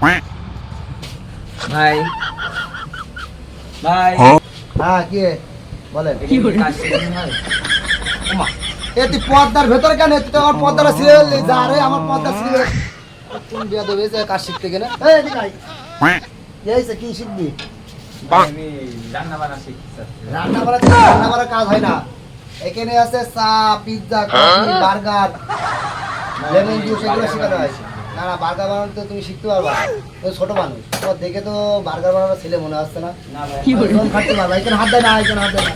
ভাই ভাই হ্যাঁ কি বলেন কাজ শেষ হয়? ওমা, এ তুই পর্দার ভেতরে কেন তুই তো আমার পর্দাটা ছিঁড়ে ফেললি যা রে আমার পর্দা ছিঁড়ে তুমি বিয়া দেবে কাজ শিখতে গেলে এই এদিকে আয় এইসে কি শিখবি আমি রান্না বান্না শিখতে চাচ্ছি। রান্না করার কাজ হয় না এখানে আছে চা pizza coffee burger lemon juice এগুলো শেখানো হয় না না বার্গার বানানো তো তুমি শিখতে পারবা তুমি ছোট মানুষ তোমার দেখে তো বার্গার বানানোর ছেলে মনে আসছে না না ভাই, একদম খাটতে পারবা এখানে হাত দেয় না এখানে হাত দেয় না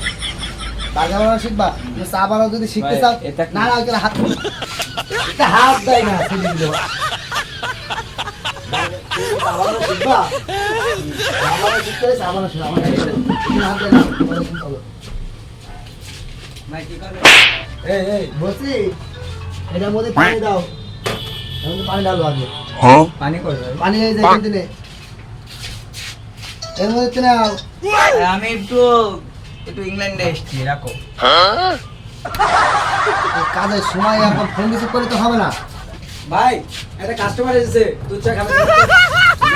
বার্গার বানানো শিখবা তুমি চা বানানো যদি শিখতে ভাই, চাও এটা কি? না না এখানে হাত এটা হাত দেয় না শিখে দিলে চা বানানো শিখবা চা বানানো শিখতে হলে চা বানানো শিখবা আমার এখানে হাত দেয় না বলে তুমি চলো ভাই কি করবে? এই বলছি এটার মধ্যে পানি দাও এর মধ্যে পানি ঢালো আগে পানি করবে ভাই? পানি এই যে এখান থেকে নে। এর মধ্যে তুমি নাও। আমি একটু একটু ইংল্যান্ডে এসেছি, রাখো। এই কাজের সময় এখন ফোন রিসিভ করলে তো হবে না ভাই একটা কাস্টমার এসেছে, দুধ চা খাবে।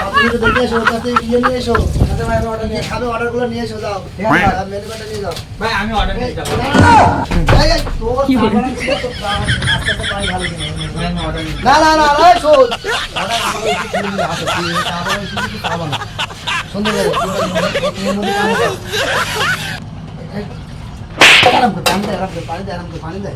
আপনি তো দেখে এসো তাতে ইয়ে নিয়ে এসো আচ্ছা ভাই, আমি অর্ডার যে নিয়ে খাবে অর্ডারগুলো নিয়ে এসো যাও ঠিক আছে। মেনু কার্ডটা নিয়ে যাও ভাই আমি অর্ডার নিয়ে যাবো। তোর সাবান ছিল তো আস্তে আস্তে পানি ঢালো ভাই আমি অর্ডার নিয়ে না না না না শোন দাদা আমাকে একটু ছেড়ে দিলে আসো তুই সাবান শিখি সাবান সুন্দর করে তুমি মধ্যে পানি দাও আরাম করে পানি দে আরাম করে পানি দে